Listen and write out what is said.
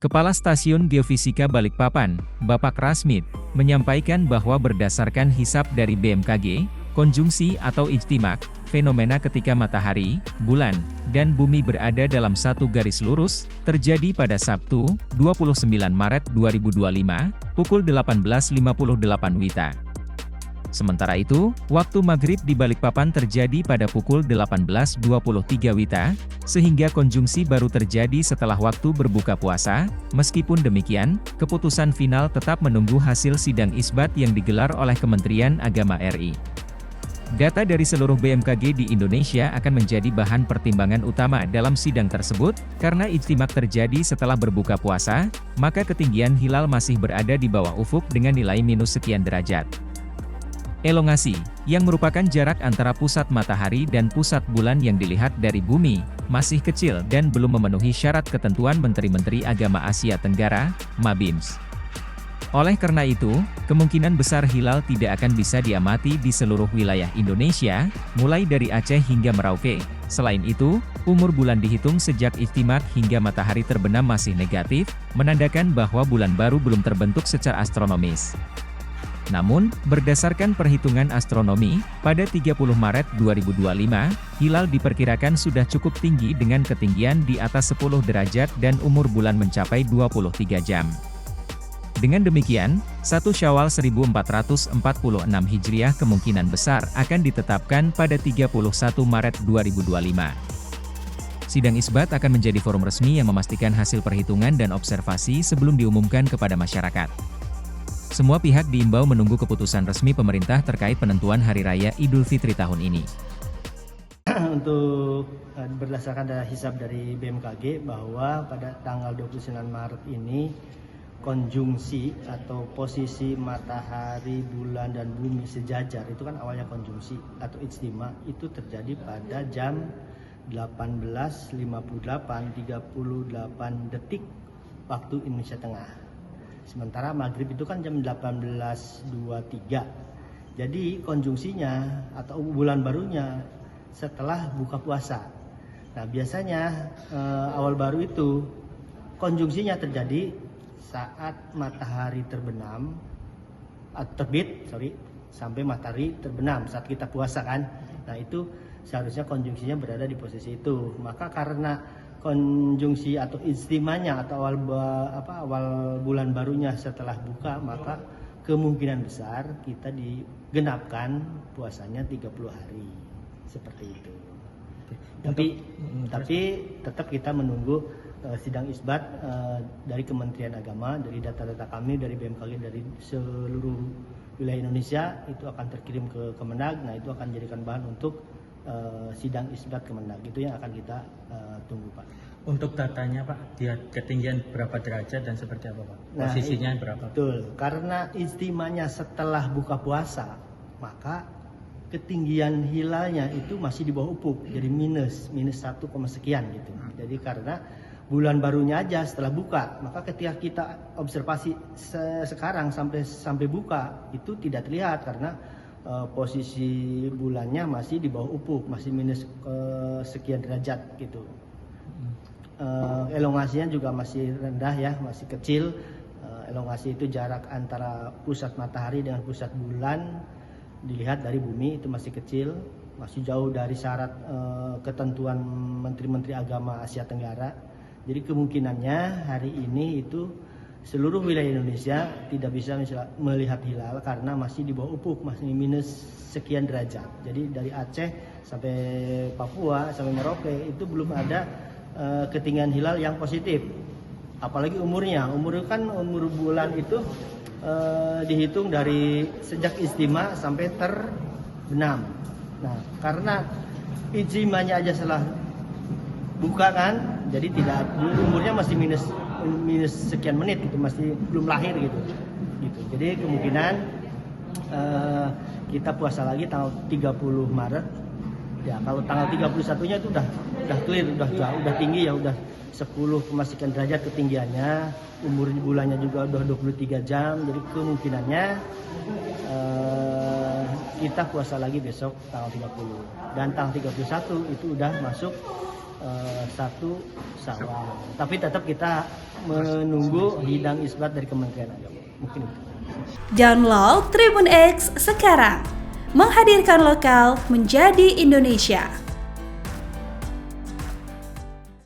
Kepala Stasiun Geofisika Balikpapan, Bapak Rasmit, menyampaikan bahwa berdasarkan hisap dari BMKG, konjungsi atau ijtimak, fenomena ketika matahari, bulan, dan bumi berada dalam satu garis lurus, terjadi pada Sabtu, 29 Maret 2025, pukul 18.58 WITA. Sementara itu, waktu maghrib di Balikpapan terjadi pada pukul 18.23 WITA, sehingga konjungsi baru terjadi setelah waktu berbuka puasa. Meskipun demikian, keputusan final tetap menunggu hasil sidang isbat yang digelar oleh Kementerian Agama RI. Data dari seluruh BMKG di Indonesia akan menjadi bahan pertimbangan utama dalam sidang tersebut, karena ijtimak terjadi setelah berbuka puasa, maka ketinggian hilal masih berada di bawah ufuk dengan nilai minus sekian derajat. Elongasi, yang merupakan jarak antara pusat matahari dan pusat bulan yang dilihat dari bumi, masih kecil dan belum memenuhi syarat ketentuan Menteri-Menteri Agama Asia Tenggara, (MABIMS). Oleh karena itu, kemungkinan besar hilal tidak akan bisa diamati di seluruh wilayah Indonesia, mulai dari Aceh hingga Merauke. Selain itu, umur bulan dihitung sejak ijtimak hingga matahari terbenam masih negatif, menandakan bahwa bulan baru belum terbentuk secara astronomis. Namun, berdasarkan perhitungan astronomi, pada 30 Maret 2025, hilal diperkirakan sudah cukup tinggi dengan ketinggian di atas 10 derajat dan umur bulan mencapai 23 jam. Dengan demikian, 1 Syawal 1446 Hijriah kemungkinan besar akan ditetapkan pada 31 Maret 2025. Sidang isbat akan menjadi forum resmi yang memastikan hasil perhitungan dan observasi sebelum diumumkan kepada masyarakat. Semua pihak diimbau menunggu keputusan resmi pemerintah terkait penentuan Hari Raya Idul Fitri tahun ini. Untuk berdasarkan data hisap dari BMKG bahwa pada tanggal 29 Maret ini konjungsi atau posisi matahari, bulan, dan bumi sejajar, itu kan awalnya konjungsi atau ijtima, itu terjadi pada jam 18.58.38 detik waktu Indonesia Tengah. Sementara maghrib itu kan jam 18.23. Jadi konjungsinya atau bulan barunya setelah buka puasa. Nah biasanya awal baru itu konjungsinya terjadi saat matahari terbenam, terbit, sampai matahari terbenam saat kita puasa kan. Nah itu seharusnya konjungsinya berada di posisi itu. Maka karena konjungsi atau ijtimanya atau awal bulan barunya setelah buka, maka kemungkinan besar kita digenapkan puasanya 30 hari seperti itu. Tapi tetap kita menunggu sidang isbat dari Kementerian Agama, dari data-data kami dari BMKG dari seluruh wilayah Indonesia itu akan terkirim ke Kemenag. Nah itu akan dijadikan bahan untuk sidang isbat Kemenag, itu yang akan kita tunggu Pak. Untuk datanya Pak, dia ketinggian berapa derajat dan seperti apa Pak? Posisinya berapa? Betul, karena ijtimanya setelah buka puasa, maka ketinggian hilalnya itu masih di bawah ufuk, jadi minus 1, sekian gitu. Jadi karena bulan barunya aja setelah buka, maka ketika kita observasi sekarang sampai buka itu tidak terlihat karena posisi bulannya masih di bawah ufuk, masih minus sekian derajat gitu. Elongasinya juga masih rendah ya, masih kecil. Elongasi itu jarak antara pusat matahari dengan pusat bulan dilihat dari bumi itu masih kecil, masih jauh dari syarat ketentuan Menteri-Menteri Agama Asia Tenggara. Jadi kemungkinannya hari ini itu seluruh wilayah Indonesia tidak bisa melihat hilal karena masih di bawah ufuk, masih minus sekian derajat. Jadi dari Aceh sampai Papua sampai Merauke itu belum ada ketinggian hilal yang positif. Apalagi umurnya, umur bulan itu dihitung dari sejak ijtima sampai terbenam. Nah, karena ijtimanya aja salah buka kan, jadi tidak umurnya masih minus sekian menit gitu, masih belum lahir gitu. Jadi kemungkinan kita puasa lagi tanggal 30 Maret. Ya kalau tanggal 31-nya itu udah clear, udah jauh, udah tinggi ya, udah 10, sekian derajat ketinggiannya, umur bulannya juga udah 23 jam. Jadi kemungkinannya kita puasa lagi besok tanggal 30 dan tanggal 31 itu udah masuk satu sawah. Tapi tetap kita menunggu bidang isbat dari Kementerian Agama. Mungkin itu. Download Tribun X sekarang. Menghadirkan lokal menjadi Indonesia.